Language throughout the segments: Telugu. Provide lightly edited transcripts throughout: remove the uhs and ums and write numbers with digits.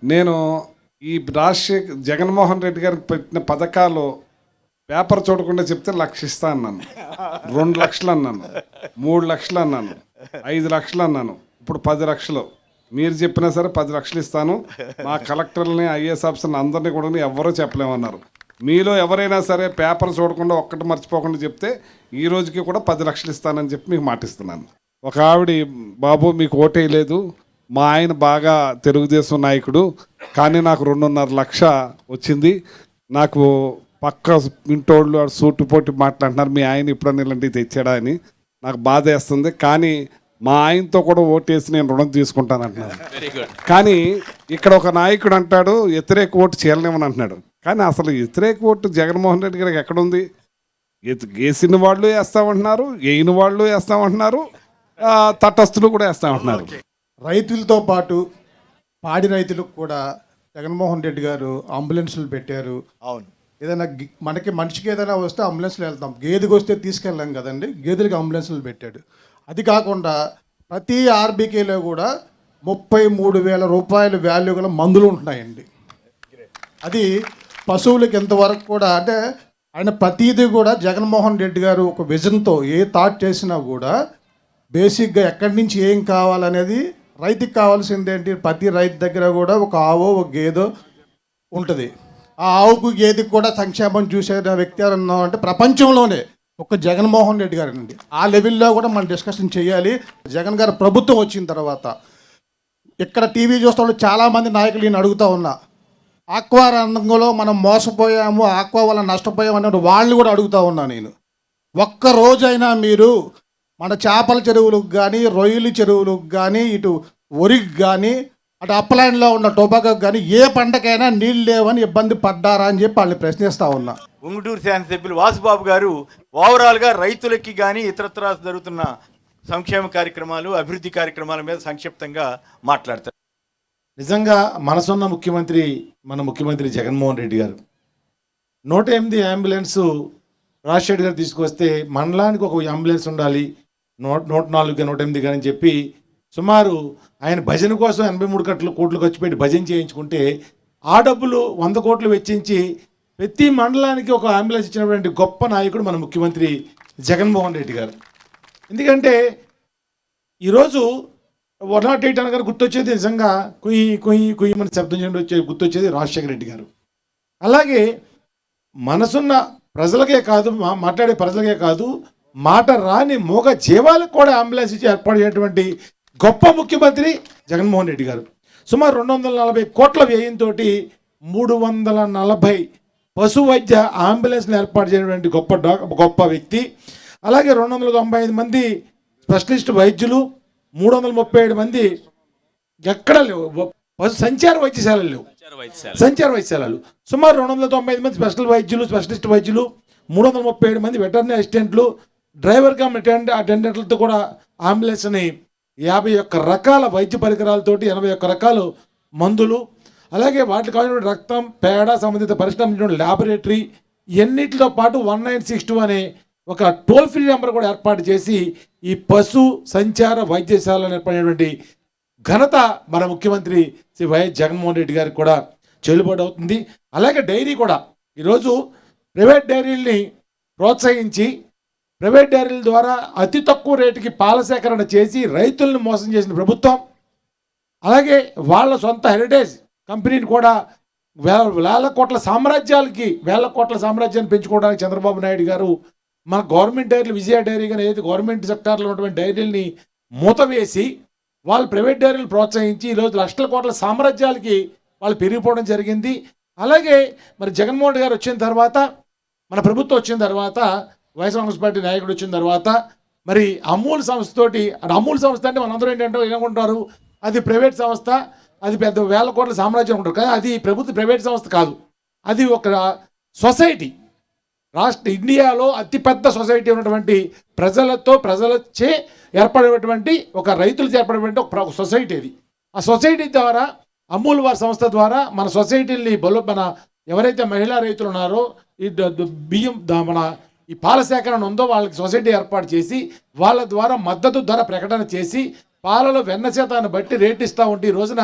నేను ఈ జగన్మోహన్ రెడ్డి గారికి పెట్టిన పథకాలు పేపర్ చూడకుండా చెప్తే 1,00,000 ఇస్తా అన్నాను, 2 లక్షలు అన్నాను, 3 లక్షలు అన్నాను, 5 లక్షలు అన్నాను, ఇప్పుడు 10 లక్షలు. మీరు చెప్పినా సరే 10 లక్షలు ఇస్తాను. మా కలెక్టర్ని, ఐఏఎస్ ఆఫీసర్ని అందరినీ కూడా ఎవరూ చెప్పలేమన్నారు. మీలో ఎవరైనా సరే పేపర్ చూడకుండా ఒక్కటి మర్చిపోకుండా చెప్తే ఈ రోజుకి కూడా 10 లక్షలు ఇస్తానని చెప్పి మీకు మాటిస్తున్నాను. ఒక ఆవిడ, బాబు మీకు ఓటేయలేదు, మా ఆయన బాగా తెలుగుదేశం నాయకుడు, కానీ నాకు 2.5 లక్ష వచ్చింది, నాకు పక్క ఇంటోళ్ళు సూటిపోటి మాట్లాడుతున్నారు, మీ ఆయన ఇప్పుడన్నా ఇలాంటివి తెచ్చాడా అని నాకు బాధ వేస్తుంది. కానీ మా ఆయనతో కూడా ఓటేసి నేను రుణం తీసుకుంటాను అంటున్నాను. కానీ ఇక్కడ ఒక నాయకుడు అంటాడు వ్యతిరేక ఓటు చేయలేమని అంటున్నాడు. కానీ అసలు వ్యతిరేక ఓటు జగన్మోహన్ రెడ్డి గారికి ఎక్కడుంది? వేసిన వాళ్ళు వేస్తామంటున్నారు, వేయని వాళ్ళు వేస్తామంటున్నారు, తటస్థులు కూడా వేస్తామంటున్నారు. రైతులతో పాటు పాడి రైతులకు కూడా జగన్మోహన్ రెడ్డి గారు అంబులెన్సులు పెట్టారు. అవును, ఏదైనా మనిషికి ఏదైనా వస్తే అంబులెన్స్లో వెళ్తాం, గేదెకి వస్తే తీసుకెళ్ళాం కదండి, గేదెలకు అంబులెన్సులు పెట్టాడు. అది కాకుండా ప్రతి ఆర్బీకేలో కూడా 33,000 రూపాయల వాల్యూ గల మందులు ఉంటున్నాయండి. అది పశువులకి ఎంతవరకు కూడా, అంటే ఆయన ప్రతిదీ కూడా జగన్మోహన్ రెడ్డి గారు ఒక విజన్తో ఏ థాట్ చేసినా కూడా బేసిక్గా ఎక్కడి నుంచి ఏం కావాలనేది రైతుకి కావాల్సింది ఏంటి, ప్రతి రైతు దగ్గర కూడా ఒక ఆవో ఒక గేదో ఉంటుంది. ఆ ఆవుకు గేదెకి కూడా సంక్షేమం చూసే వ్యక్తి ఎవరన్నా అంటే ప్రపంచంలోనే ఒక జగన్మోహన్ రెడ్డి గారు అండి. ఆ లెవెల్లో కూడా మనం డిస్కషన్ చేయాలి. జగన్ గారు ప్రభుత్వం వచ్చిన తర్వాత ఇక్కడ టీవీ చూస్తున్న చాలామంది నాయకులు నేను అడుగుతూ ఉన్నా, ఆక్వా రంగంలో మనం మోసపోయాము, ఆక్వా వల్ల నష్టపోయాము అనే వాళ్ళు కూడా అడుగుతూ ఉన్నా నేను. ఒక్క రోజైనా మీరు మన చేపల చెరువులకు కానీ, రొయ్యల చెరువులకు కానీ, ఇటు ఒరికి కానీ, అటు అప్పలైన్లో ఉన్న టొబాకోకి కానీ ఏ పంటకైనా నీళ్ళు లేవని ఇబ్బంది పడ్డారా అని చెప్పి వాళ్ళని ప్రశ్నిస్తూ ఉన్నా. ఉంగుటూరు శాసనసభ్యులు వాసుబాబు గారు ఓవరాల్గా రైతులకి కానీ ఇతరత్రా జరుగుతున్న సంక్షేమ కార్యక్రమాలు, అభివృద్ధి కార్యక్రమాల మీద సంక్షిప్తంగా మాట్లాడతారు. నిజంగా మనసున్న ముఖ్యమంత్రి మన ముఖ్యమంత్రి జగన్మోహన్ రెడ్డి గారు 108 అంబులెన్స్ రాజశేఖర్ గారు తీసుకొస్తే మండలానికి ఒక అంబులెన్స్ ఉండాలి, 104 108 కానీ చెప్పి సుమారు ఆయన భజన కోసం 83 కోట్లు ఖర్చు పెట్టి భజన చేయించుకుంటే ఆ డబ్బులు 100 కోట్లు వెచ్చించి ప్రతి మండలానికి ఒక అంబులెన్స్ ఇచ్చినటువంటి గొప్ప నాయకుడు మన ముఖ్యమంత్రి జగన్మోహన్ రెడ్డి గారు. ఎందుకంటే ఈరోజు 108 అనగానే గుర్తొచ్చేది నిజంగా కుయ్యి కుయ్యి కుయ్యమని శబ్దం చేయడం వచ్చే గుర్తొచ్చేది రాజశేఖర రెడ్డి గారు. అలాగే మనసున్న ప్రజలకే కాదు, మాట్లాడే ప్రజలకే కాదు, మాట రాని మూగ జీవాలకు కూడా అంబులెన్స్ ఇచ్చి ఏర్పాటు చేయటువంటి గొప్ప ముఖ్యమంత్రి జగన్మోహన్ రెడ్డి గారు. సుమారు 240 కోట్ల వ్యయంతో 340 పశు వైద్య అంబులెన్స్ని ఏర్పాటు చేయటువంటి గొప్ప వ్యక్తి. అలాగే 295 మంది స్పెషలిస్ట్ వైద్యులు, 337 మంది ఎక్కడ లేవు సంచార వైద్యశాలలు లేవు, సంచార వైద్యశాలలు. సుమారు 295 మంది స్పెషలిస్ట్ వైద్యులు, 337 మంది వెటర్నరీ అసిస్టెంట్లు, డ్రైవర్ కమ్ అటెండెంట్లతో కూడా అంబులెన్స్ని 51 రకాల వైద్య పరికరాలతోటి 81 రకాల మందులు, అలాగే వాటికి కావాల్సిన రక్తం, పేడ సంబంధిత పరిశ్రమ ల్యాబొరేటరీ ఇవన్నిటితో పాటు 1962 అనే ఒక టోల్ ఫ్రీ నెంబర్ కూడా ఏర్పాటు చేసి ఈ పశు సంచార వైద్యశాలను ఏర్పడినటువంటి ఘనత మన ముఖ్యమంత్రి శ్రీ వైఎస్ జగన్మోహన్ రెడ్డి గారికి కూడా చెల్లుబాటు అవుతుంది. అలాగే డైరీ కూడా ఈరోజు ప్రైవేట్ డైరీల్ని ప్రోత్సహించి ప్రైవేట్ డైరీల ద్వారా అతి తక్కువ రేటుకి పాల సేకరణ చేసి రైతులను మోసం చేసిన ప్రభుత్వం. అలాగే వాళ్ళ సొంత హెరిటేజ్ కంపెనీని కూడా వేల కోట్ల సామ్రాజ్యాన్ని పెంచుకోవడానికి చంద్రబాబు నాయుడు గారు మన గవర్నమెంట్ డైరీలు, విజయ డైరీ కానీ ఏదైతే గవర్నమెంట్ సెక్టార్లో ఉన్నటువంటి డైరీలని మూతవేసి వాళ్ళు ప్రైవేట్ డైరీలు ప్రోత్సహించి ఈరోజు లక్షల కోట్ల సామ్రాజ్యాలకి వాళ్ళు పెరిగిపోవడం జరిగింది. అలాగే మరి జగన్మోహన్ రెడ్డి గారు వచ్చిన తర్వాత, మన ప్రభుత్వం వచ్చిన తర్వాత, వైఎస్ఆర్ కాంగ్రెస్ పార్టీ నాయకుడు వచ్చిన తర్వాత మరి అమూల్ సంస్థతోటి, అమూల్ సంస్థ అంటే మనందరూ ఏంటంటే ఏమంటారు, అది ప్రైవేట్ సంస్థ, అది పెద్ద వేల కోట్ల సామ్రాజ్యం ఉంటారు. కానీ అది ప్రైవేట్ సంస్థ కాదు, అది ఒక సొసైటీ. ఇండియాలో అతిపెద్ద సొసైటీ ఉన్నటువంటి ప్రజలచే ఏర్పడేటువంటి ఒక రైతులతో ఏర్పడేటువంటి ఒక సొసైటీ అది. ఆ సొసైటీ ద్వారా అమూల్ వారి సంస్థ ద్వారా మన సొసైటీని మన ఎవరైతే మహిళా రైతులు ఉన్నారో ఈ బియ్యం మన ఈ పాల సేకరణ ఉందో వాళ్ళకి సొసైటీ ఏర్పాటు చేసి వాళ్ళ ద్వారా మద్దతు ధర ప్రకటన చేసి పాలలో వెన్న శాతాన్ని బట్టి రేట్ ఇస్తూ ఉంటే ఈ రోజున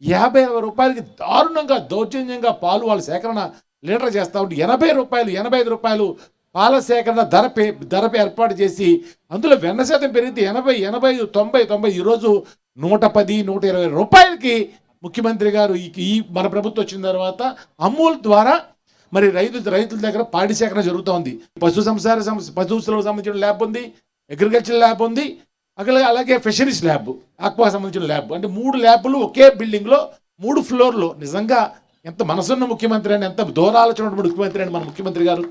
50 రూపాయలకి దారుణంగా దౌర్జన్యంగా పాలు వాళ్ళ సేకరణ లీటర్ చేస్తూ ఉంటే 80 రూపాయలు 85 రూపాయలు పాల సేకరణ ధర ఏర్పాటు చేసి అందులో వెన్న శాతం పెరిగితే 80 85 90 90 ఈరోజు 110 120 రూపాయలకి ముఖ్యమంత్రి గారు ఈ మన ప్రభుత్వం వచ్చిన తర్వాత అమూల్ ద్వారా మరి రైతుల దగ్గర పాడి సేకరణ జరుగుతోంది. పశువులకు సంబంధించిన ల్యాబ్ ఉంది, అగ్రికల్చర్ ల్యాబ్ ఉంది, అలాగే ఫిషరీస్ ల్యాబ్, ఆక్వా సంబంధించిన ల్యాబ్, అంటే 3 ల్యాబ్లు ఒకే బిల్డింగ్లో 3 ఫ్లోర్లో. నిజంగా ఎంత మనసున్న ముఖ్యమంత్రి అండి, ఎంత దూరాలోచన ఉన్నటువంటి ముఖ్యమంత్రి అండి మన ముఖ్యమంత్రి గారు.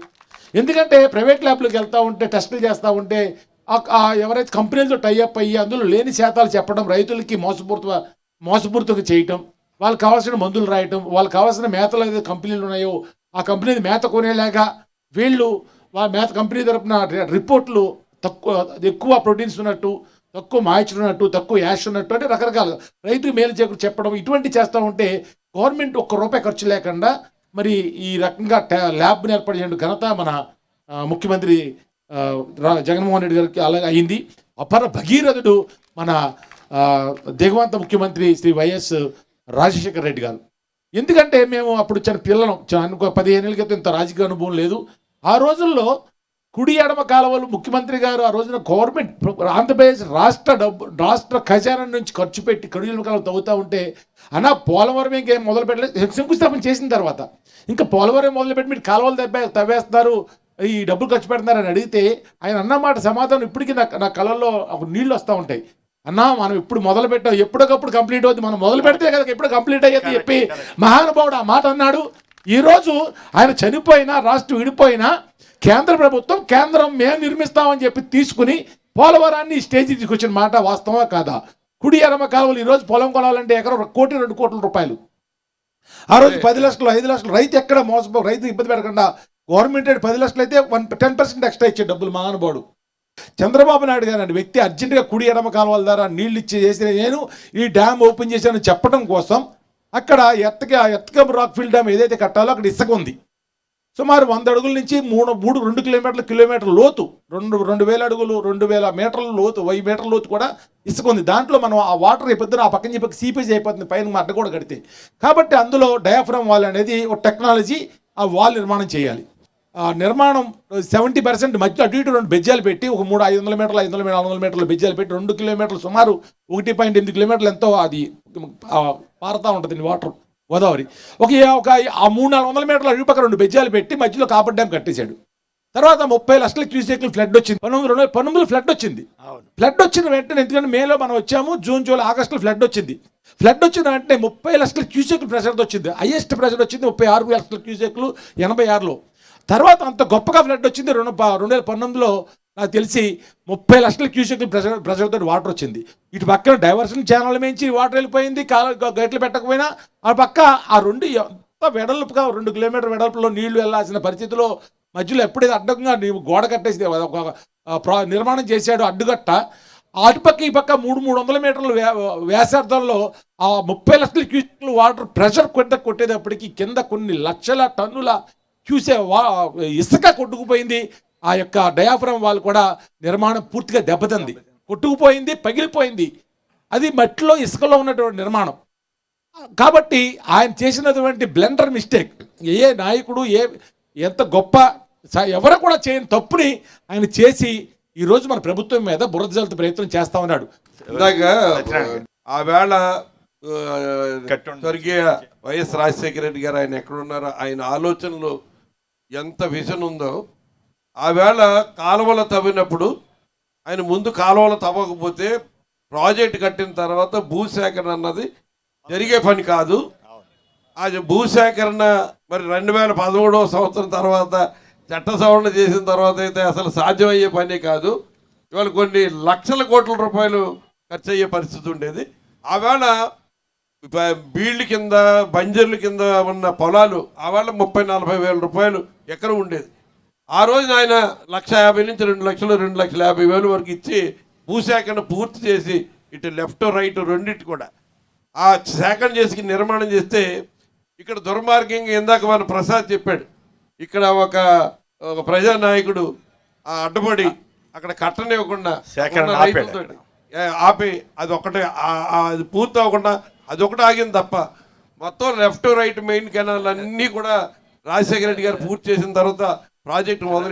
ఎందుకంటే ప్రైవేట్ ల్యాబ్లోకి వెళ్తూ ఉంటే టెస్టులు చేస్తూ ఉంటే ఎవరైతే కంపెనీలతో టైఅప్ అయ్యి అందులో లేని శాతాలు చెప్పడం, రైతులకి మోసపూరితంగా చేయటం, వాళ్ళకి కావాల్సిన మందులు రాయటం, వాళ్ళకి కావాల్సిన మేతలు ఏదైతే కంపెనీలు ఉన్నాయో ఆ కంపెనీ మేత కొనేలాగా వీళ్ళు వాళ్ళ మేత కంపెనీ తరపున రిపోర్ట్లు ఎక్కువ ప్రోటీన్స్ ఉన్నట్టు, తక్కువ మాయిశ్చర్ ఉన్నట్టు, తక్కువ యాష్ ఉన్నట్టు, అంటే రకరకాల రైతు మేలు చేకూరు చెప్పడం ఇటువంటి చేస్తూ ఉంటే గవర్నమెంట్ ₹1 ఖర్చు లేకుండా మరి ఈ రకంగా ల్యాబ్ని ఏర్పాటు చేయడం ఘనత మన ముఖ్యమంత్రి జగన్మోహన్ రెడ్డి గారికి అలాగే అయింది. అపర భగీరథుడు మన దిగవంత ముఖ్యమంత్రి శ్రీ వైఎస్ రాజశేఖర రెడ్డి గారు. ఎందుకంటే మేము అప్పుడు పిల్లలం, 15 ఏళ్ళ క్రితం ఇంత రాజకీయ అనుభవం లేదు. ఆ రోజుల్లో కుడి ఎడమ కాలువలు ముఖ్యమంత్రి గారు ఆ రోజున గవర్నమెంట్ ఆంధ్రప్రదేశ్ రాష్ట్ర ఖజానా నుంచి ఖర్చు పెట్టి కుడి ఎడమ కాలువ తవ్వుతూ ఉంటే అన్న పోలవరం ఇంకేం మొదలు పెట్టలేదు, శంకుస్థాపన చేసిన తర్వాత ఇంకా పోలవరం మొదలుపెట్టి మీరు కాలువలు తవ్వేస్తున్నారు, ఈ డబ్బులు ఖర్చు పెడుతున్నారని అడిగితే ఆయన అన్నమాట సమాధానం ఇప్పటికీ నా కళ్ళల్లో నీళ్ళు వస్తూ ఉంటాయి. అన్నా మనం ఇప్పుడు మొదలు పెట్టాం, ఎప్పటికప్పుడు కంప్లీట్ అవుతుంది, మనం మొదలు పెడితే కదా ఎప్పుడు కంప్లీట్ అయ్యేది చెప్పి మహానుభావుడు ఆ మాట అన్నాడు. ఈరోజు ఆయన చనిపోయినా రాష్ట్రం విడిపోయినా కేంద్రం మేము నిర్మిస్తామని చెప్పి తీసుకుని పోలవరాన్ని స్టేజ్ తీసుకొచ్చిన మాట వాస్తవా కాదా? కుడి ఎడమ కాలువలు ఈరోజు పొలం కొనాలంటే ఎకరం 1 కోటి 2 కోట్ల రూపాయలు. ఆ రోజు 10 లక్షలు 5 లక్షలు రైతు ఎక్కడ రైతు ఇబ్బంది పెట్టకుండా గవర్నమెంట్ 10 లక్షలు అయితే 10% ఎక్స్ట్రా ఇచ్చే డబ్బులు మహానుభావుడు చంద్రబాబు నాయుడు గారు అంటే వ్యక్తి అర్జెంటుగా కుడి ఎడమ కాలువల ద్వారా నీళ్లు చేసిన నేను ఈ డ్యామ్ ఓపెన్ చేశాను చెప్పడం కోసం అక్కడ ఎత్తక రాక్ఫీల్డ్ డ్యామ్ ఏదైతే కట్టాలో అక్కడ ఇసుక ఉంది. సుమారు 100 అడుగుల నుంచి 2 కిలోమీటర్ల లోతు, 2,000 అడుగులు 2,000 మీటర్ల లోతు, 1000 మీటర్ల లోతు కూడా ఇసుక ఉంది. దాంట్లో మనం ఆ వాటర్ అయిపోతుంది, ఆ పక్కన చెప్పి సీపేజ్ అయిపోతుంది పైన అడ్డ కూడా కడితే. కాబట్టి అందులో డయాఫ్రమ్ వాల్ అనేది ఒక టెక్నాలజీ, ఆ వాల్ నిర్మాణం చేయాలి. నిర్మాణం 70% మధ్య అటు ఇటు 2 బెజ్జాలు పెట్టి ఒక 500 మీటర్లు 400 మీటర్ల బెజ్జాలు పెట్టి 2 కిలోమీటర్లు సుమారు 1.8 కిలోమీటర్లు ఎంతో అది పారుతూ ఉంటుంది వాటర్ గోదావరి. ఒక 300-400 మీటర్ల అటు పక్క 2 బెజ్జాలు పెట్టి మధ్యలో కాపర్ డ్యామ్ కట్టేశాడు. తర్వాత 30 లక్షల క్యూసెక్లు ఫ్లడ్ వచ్చింది. 1919లో ఫ్లడ్ వచ్చింది. ఫ్లడ్ వచ్చిన వెంటనే, ఎందుకంటే మేలో మనం వచ్చాము, జూన్ జూలై ఆగస్టులో ఫ్లడ్ వచ్చింది. ఫ్లడ్ వచ్చిన వెంటనే 30 లక్షల క్యూసెక్లు ప్రెషర్ వచ్చింది. హైయెస్ట్ ప్రెషర్ వచ్చింది 36 లక్షల క్యూసెక్లు 86లో. తర్వాత అంత గొప్పగా ఫ్లడ్ వచ్చింది 2019లో నాకు తెలిసి 30 లక్షల క్యూసెక్లు ప్రెషర్తో వాటర్ వచ్చింది. ఇటు పక్కన డైవర్షన్ ఛానల్ మించి వాటర్ వెళ్ళిపోయింది, గట్లు పెట్టకపోయినా ఆ పక్క ఆ 2 ఎంత వెడల్పుగా 2 కిలోమీటర్ వెడల్పులో నీళ్లు వెళ్ళాల్సిన పరిస్థితిలో మధ్యలో ఎప్పుడైతే అడ్డంగా గోడ కట్టేసి నిర్మాణం చేశాడు అడ్డుగట్ట, అటుపక్క ఈ పక్క 300 మీటర్ల వ్యాసార్థంలో ఆ 30 లక్షల క్యూసెక్లు వాటర్ ప్రెషర్ కొట్టేటప్పటికి కింద కొన్ని లక్షల టన్నుల ఇసుక కొట్టుకుపోయింది. ఆ యొక్క డయాఫ్రమ్ వాల్ కూడా నిర్మాణం పూర్తిగా దెబ్బతింది, కొట్టుకుపోయింది, పగిలిపోయింది. అది మట్టిలో ఇసుకలో ఉన్నటువంటి నిర్మాణం. కాబట్టి ఆయన చేసినటువంటి బ్లెండర్ మిస్టేక్, ఏ నాయకుడు ఎంత గొప్ప ఎవరు కూడా చేయని తప్పుని ఆయన చేసి ఈరోజు మన ప్రభుత్వం మీద బురద జల్లుతూ ప్రయత్నం చేస్తా ఉన్నాడు. ఇందాక ఆ వేళ స్వర్గీయ వైఎస్ రాజశేఖర రెడ్డి గారు ఆయన ఎక్కడున్నారో, ఆయన ఆలోచనలో ఎంత విజన్ ఉందో, ఆ వేళ కాలువలు తవ్వినప్పుడు ఆయన ముందు కాలువలు తవ్వకపోతే ప్రాజెక్ట్ కట్టిన తర్వాత భూసేకరణ అన్నది జరిగే పని కాదు. అది భూసేకరణ మరి 2013వ సంవత్సరం తర్వాత చట్ట సవరణ చేసిన తర్వాత అయితే అసలు సాధ్యమయ్యే పని కాదు. ఇవాళ కొన్ని లక్షల కోట్ల రూపాయలు ఖర్చు అయ్యే పరిస్థితి ఉండేది. ఆవేళ బీళ్ల కింద బంజర్ల కింద ఉన్న పొలాలు ఆవేళ 30-40 వేల రూపాయలు ఎకరం ఉండేది. ఆ రోజున ఆయన 1,50,000 నుంచి 2 లక్షలు 2,50,000 వరకు ఇచ్చి భూసేకరణ పూర్తి చేసి ఇటు లెఫ్ట్ రైట్ రెండింటి కూడా ఆ సేకరణ చేసి నిర్మాణం చేస్తే ఇక్కడ దుర్మార్గంగా ఇందాక మన ప్రసాద్ చెప్పాడు, ఇక్కడ ఒక ప్రజానాయకుడు ఆ అడ్డుపడి అక్కడ కట్టనివ్వకుండా రైతులతో ఆపి అది ఒకటే అది పూర్తి అవ్వకుండా అదొకటి ఆగింది తప్ప మొత్తం లెఫ్ట్ రైట్ మెయిన్ కెనాల్ అన్నీ కూడా రాజశేఖర రెడ్డి గారు పూర్తి చేసిన తర్వాత ప్రాజెక్టు మొదలు